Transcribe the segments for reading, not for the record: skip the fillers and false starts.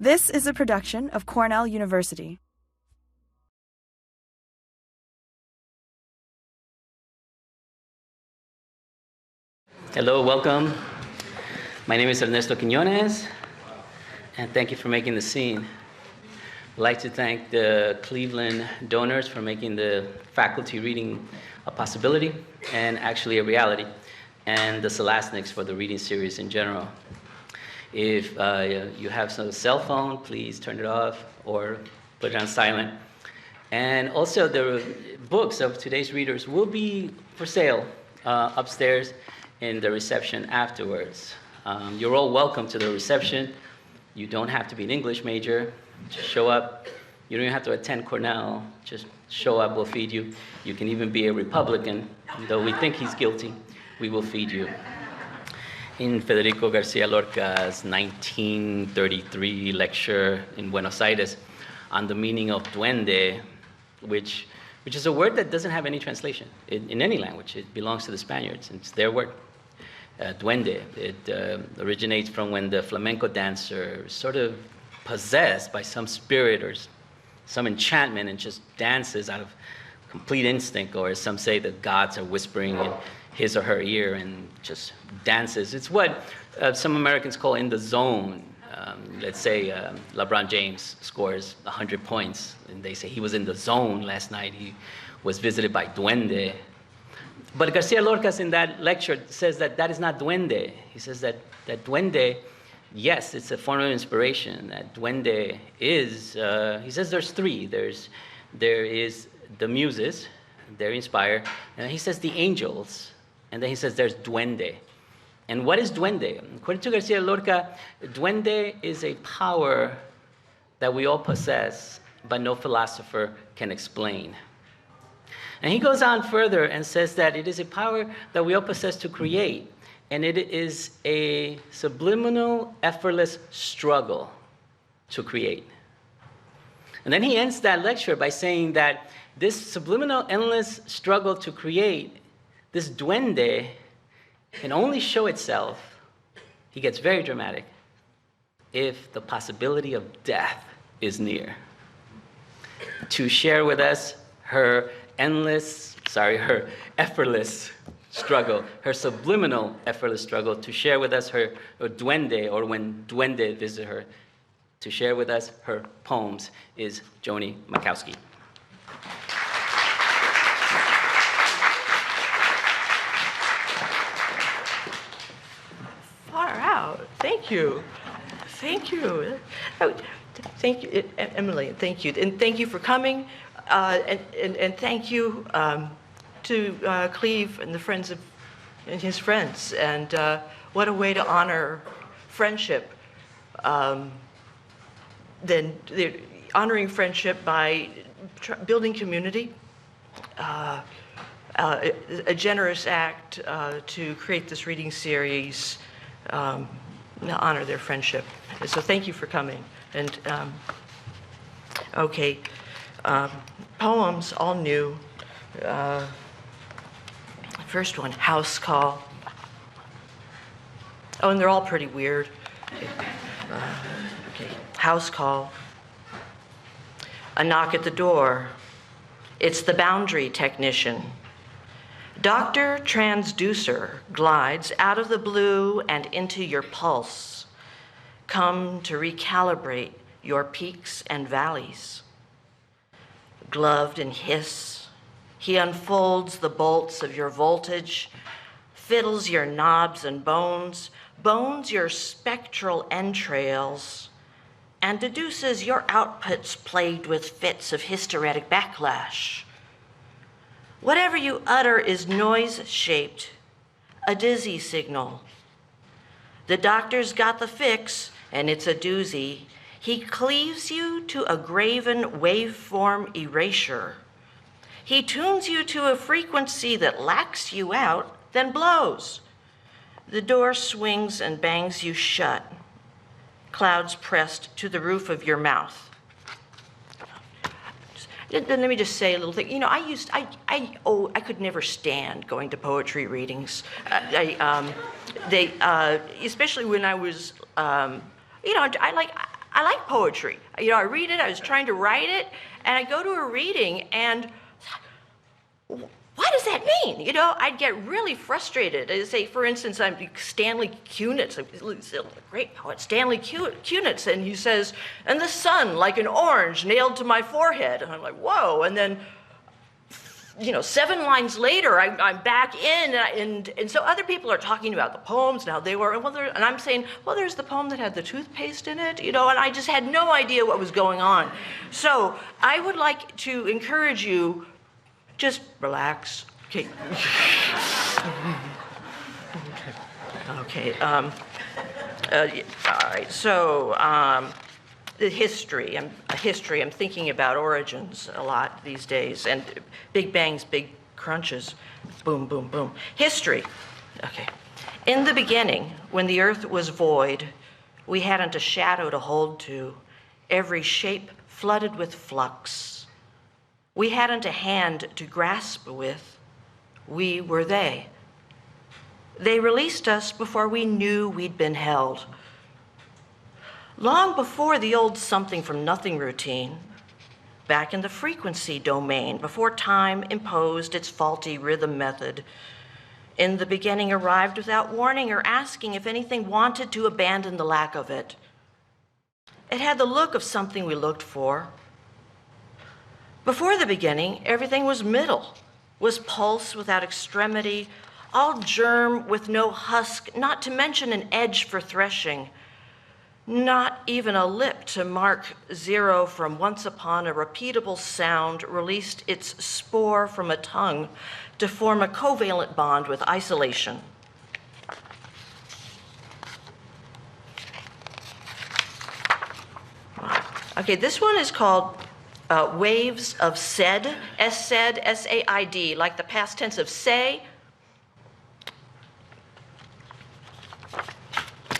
This is a production of Cornell University. Hello, welcome. My name is Ernesto Quiñones, and thank you for making the scene. I'd like to thank the Cleveland donors for making the faculty reading a possibility and actually a reality, and the Zalaznicks for the reading series in general. If you have a cell phone, please turn it off or put it on silent. And also the books of today's readers will be for sale upstairs in the reception afterwards. You're all welcome to the reception. You don't have to be an English major. Just show up. You don't even have to attend Cornell. Just show up, we'll feed you. You can even be a Republican. Though we think he's guilty, we will feed you. In Federico Garcia Lorca's 1933 lecture in Buenos Aires on the meaning of duende, which is a word that doesn't have any translation in any language. It belongs to the Spaniards. It's their word. Duende. It originates from when the flamenco dancer is sort of possessed by some spirit or some enchantment and just dances out of complete instinct, or as some say, the gods are whispering in his or her ear and just dances. It's what some Americans call in the zone. Let's say LeBron James scores 100 points, and they say he was in the zone last night. He was visited by duende. But Garcia Lorca in that lecture says that that is not duende. He says that duende, yes, it's a form of inspiration. That duende is, he says there's three. There is the muses, they're inspired, and he says the angels, and then he says there's duende. And what is duende? According to Garcia Lorca, duende is a power that we all possess, but no philosopher can explain. And he goes on further and says that it is a power that we all possess to create, and it is a subliminal, effortless struggle to create. And then he ends that lecture by saying that this subliminal, endless struggle to create, this duende, can only show itself, he gets very dramatic, if the possibility of death is near. To share with us her effortless struggle, her subliminal, effortless struggle, to share with us her duende, or when duende visit her, to share with us her poems, is Joanie Mackowski. Far out. Thank you. Thank you. Oh, thank you, Emily. Thank you. And thank you for coming. And thank you to Cleve and the friends and his friends. And what a way to honor friendship. Then honoring friendship by building community. A generous act to create this reading series, to honor their friendship. So thank you for coming. And okay, poems, all new. First one, House Call. Oh, and they're all pretty weird. Okay, House Call. A knock at the door. It's the boundary technician. Dr. Transducer glides out of the blue and into your pulse. Come to recalibrate your peaks and valleys. Gloved in hiss, he unfolds the bolts of your voltage, fiddles your knobs and bones your spectral entrails, and deduces your outputs plagued with fits of hysteretic backlash. Whatever you utter is noise-shaped, a dizzy signal. The doctor's got the fix, and it's a doozy. He cleaves you to a graven waveform erasure. He tunes you to a frequency that lacks you out, then blows. The door swings and bangs you shut, clouds pressed to the roof of your mouth. Let me just say a little thing. You know, I could never stand going to poetry readings. Especially when I was, I like poetry. You know, I read it, I was trying to write it, and I go to a reading, and what does that mean? You know, I'd get really frustrated. I'd say, for instance, I'm Stanley Kunitz, a great poet, Stanley Kunitz, and he says, and the sun like an orange nailed to my forehead. And I'm like, whoa. And then, you know, 7 lines later, I'm back in, and so other people are talking about the poems and how they were, and I'm saying, well, there's the poem that had the toothpaste in it, you know, and I just had no idea what was going on. So I would like to encourage you, just relax. Okay. Okay. All right. So the history. I'm thinking about origins a lot these days, and big bangs, big crunches, boom, boom, boom. History. Okay. In the beginning, when the earth was void, we hadn't a shadow to hold to, every shape flooded with flux. We hadn't a hand to grasp with. We were they. They released us before we knew we'd been held. Long before the old something from nothing routine, back in the frequency domain, before time imposed its faulty rhythm method, in the beginning arrived without warning or asking if anything wanted to abandon the lack of it. It had the look of something we looked for. Before the beginning, everything was middle, was pulse without extremity, all germ with no husk, not to mention an edge for threshing, not even a lip to mark zero from once upon a repeatable sound released its spore from a tongue to form a covalent bond with isolation. Okay, this one is called Waves of Said, S-said, like the past tense of say.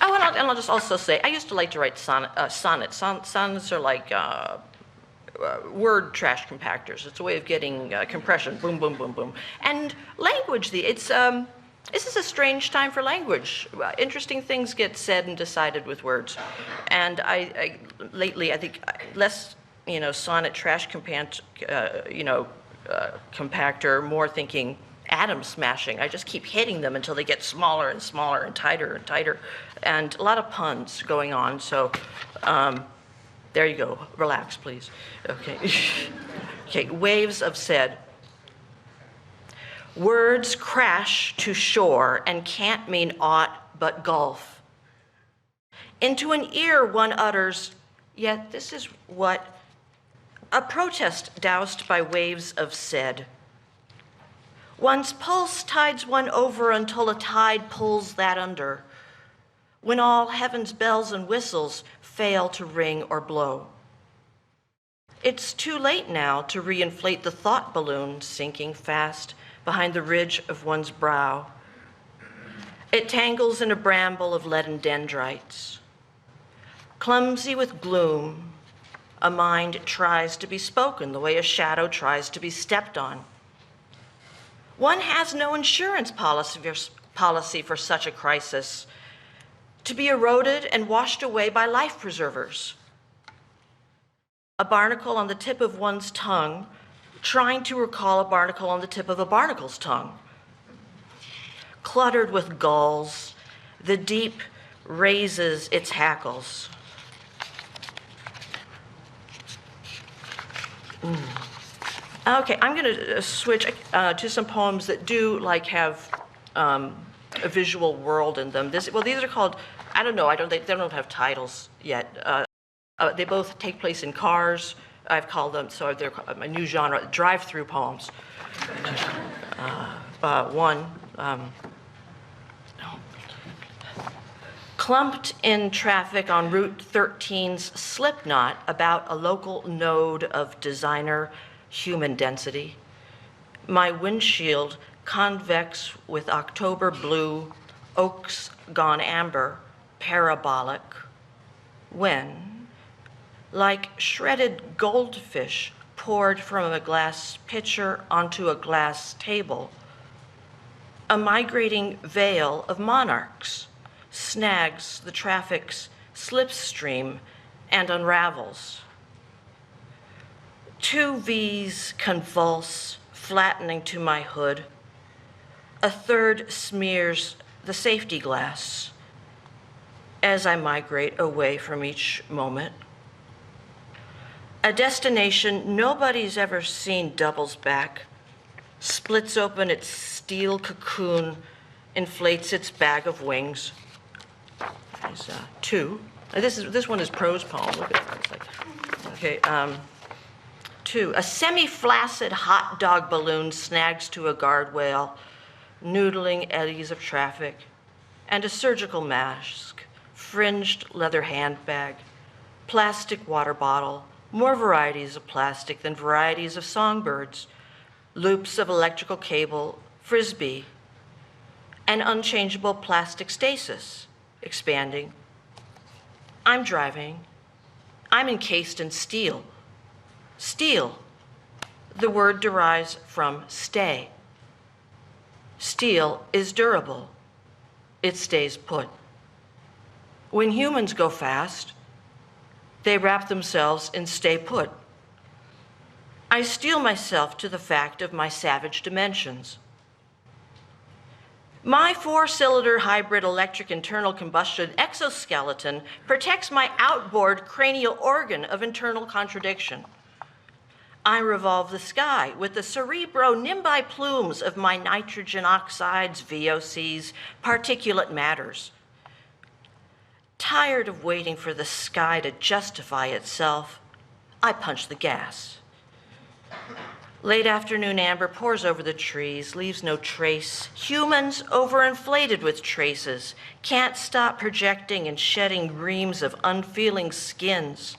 Oh, and I'll just also say, I used to like to write sonnets. Sonnets are like word trash compactors. It's a way of getting compression, boom, boom, boom, boom. And language, this is a strange time for language. Interesting things get said and decided with words. And lately, I think less, sonnet trash compactor, more thinking atom smashing. I just keep hitting them until they get smaller and smaller and tighter, and a lot of puns going on. So there you go. Relax, please. Okay. Okay. Waves of said. Words crash to shore and can't mean aught but gulf. Into an ear one utters, yet this is what a protest doused by waves of said. One's pulse tides one over until a tide pulls that under, when all heaven's bells and whistles fail to ring or blow. It's too late now to reinflate the thought balloon sinking fast behind the ridge of one's brow. It tangles in a bramble of leaden dendrites. Clumsy with gloom, a mind tries to be spoken the way a shadow tries to be stepped on. One has no insurance policy for such a crisis, to be eroded and washed away by life preservers. A barnacle on the tip of one's tongue, trying to recall a barnacle on the tip of a barnacle's tongue. Cluttered with gulls, the deep raises its hackles. Okay, I'm going to switch to some poems that do have a visual world in them. These are called, I don't know, they don't have titles yet. They both take place in cars. I've called them, so they're a new genre, drive-through poems. Clumped in traffic on Route 13's slipknot about a local node of designer human density. My windshield convex with October blue, oaks gone amber, parabolic. When, like shredded goldfish poured from a glass pitcher onto a glass table, a migrating veil of monarchs snags the traffic's slipstream and unravels. Two V's convulse, flattening to my hood. A third smears the safety glass as I migrate away from each moment. A destination nobody's ever seen doubles back, splits open its steel cocoon, inflates its bag of wings. There's two. This one is prose poem. Look at that. It's like, okay. Two. A semi-flaccid hot dog balloon snags to a guardrail, noodling eddies of traffic, and a surgical mask, fringed leather handbag, plastic water bottle, more varieties of plastic than varieties of songbirds, loops of electrical cable, frisbee, an unchangeable plastic stasis, expanding. I'm driving. I'm encased in steel. Steel. The word derives from stay. Steel is durable. It stays put. When humans go fast, they wrap themselves in stay put. I steel myself to the fact of my savage dimensions. My four-cylinder hybrid electric internal combustion exoskeleton protects my outboard cranial organ of internal contradiction. I revolve the sky with the cerebro-nimbi plumes of my nitrogen oxides, VOCs, particulate matters. Tired of waiting for the sky to justify itself, I punch the gas. Late afternoon amber pours over the trees, leaves no trace. Humans, overinflated with traces, can't stop projecting and shedding reams of unfeeling skins.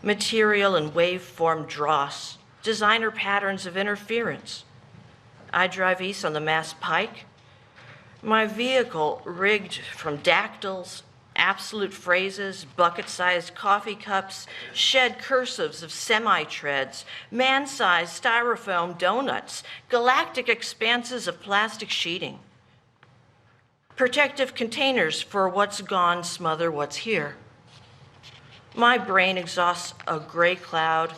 Material and waveform dross, designer patterns of interference. I drive east on the Mass Pike. My vehicle rigged from dactyls, absolute phrases, bucket-sized coffee cups, shed cursives of semi-treads, man-sized styrofoam donuts, galactic expanses of plastic sheeting. Protective containers for what's gone smother what's here. My brain exhausts a gray cloud,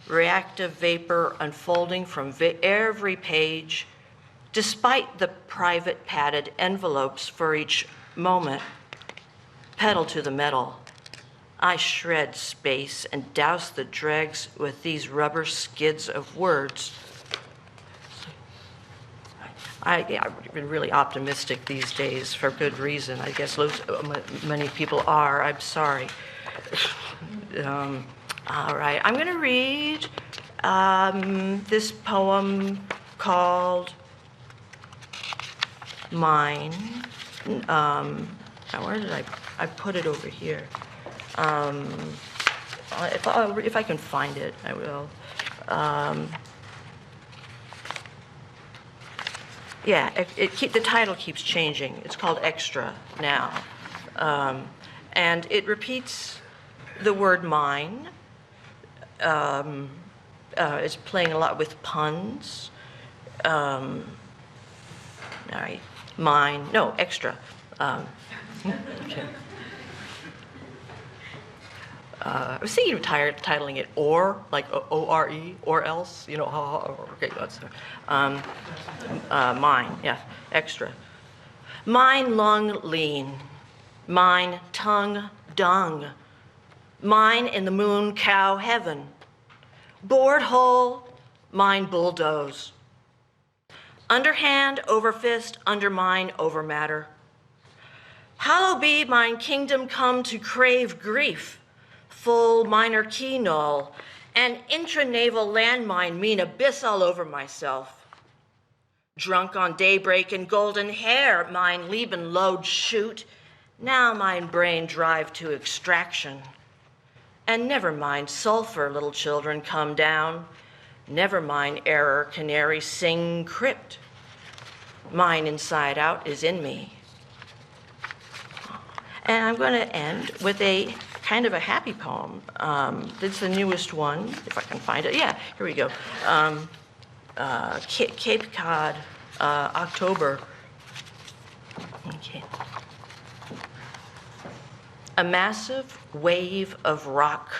reactive vapor unfolding from every page, despite the private padded envelopes for each moment. Pedal to the metal. I shred space and douse the dregs with these rubber skids of words. I've been really optimistic these days for good reason. I guess many people are. I'm sorry. All right, I'm going to read this poem called Mine. Now, where did I put it over here? If I can find it, I will. Yeah, the title keeps changing. It's called Extra now. And it repeats the word mine. It's playing a lot with puns. All right, mine, no, extra. Okay. I was thinking of titling it "or," like O-R-E, or else, you know. Okay, that's mine. Yeah, extra. Mine lung lean, mine tongue dung, mine in the moon cow heaven, bored hole, mine bulldoze. Underhand over fist, undermine over matter. Hallow be mine kingdom come to crave grief, full minor key null, and intranaval landmine mean abyss all over myself. Drunk on daybreak and golden hair, mine Lieben load shoot, now mine brain drive to extraction. And never mind sulfur, little children come down, never mind error, canary sing crypt. Mine inside out is in me. And I'm going to end with a kind of a happy poem. It's the newest one, if I can find it. Yeah, here we go. Cape Cod, October. Okay. a massive wave of rock,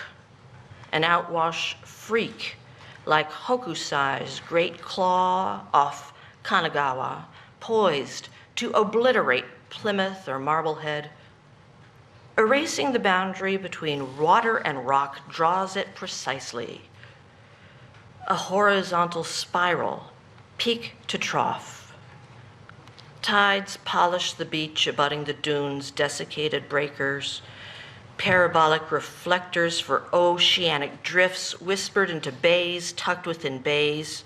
an outwash freak like Hokusai's great claw off Kanagawa, poised to obliterate Plymouth or Marblehead. Erasing the boundary between water and rock draws it precisely. A horizontal spiral, peak to trough. Tides polish the beach abutting the dunes' desiccated breakers. Parabolic reflectors for oceanic drifts whispered into bays tucked within bays.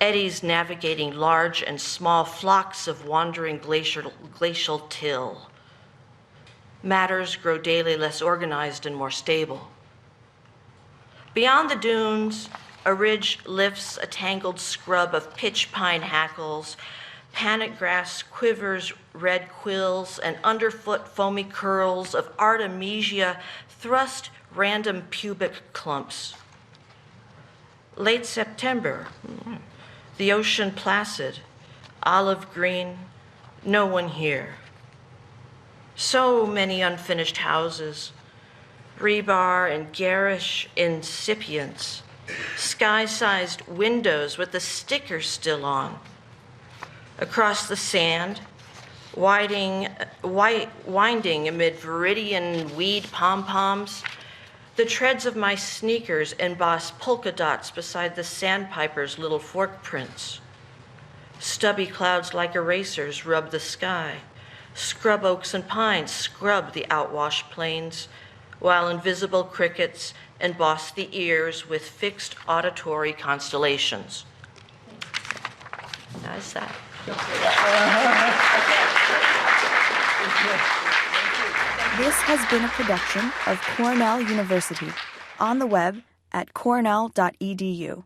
Eddies navigating large and small flocks of wandering glacial till. Matters grow daily less organized and more stable. Beyond the dunes, a ridge lifts a tangled scrub of pitch pine hackles, panic grass quivers red quills, and underfoot foamy curls of artemisia thrust random pubic clumps. Late September, the ocean placid, olive green, no one here. So many unfinished houses, rebar and garish incipients, sky-sized windows with the stickers still on. Across the sand, winding amid viridian weed pom-poms, the treads of my sneakers emboss polka dots beside the sandpiper's little fork prints. Stubby clouds like erasers rub the sky. Scrub oaks and pines scrub the outwash plains, while invisible crickets emboss the ears with fixed auditory constellations. How's that? This has been a production of Cornell University, on the web at cornell.edu.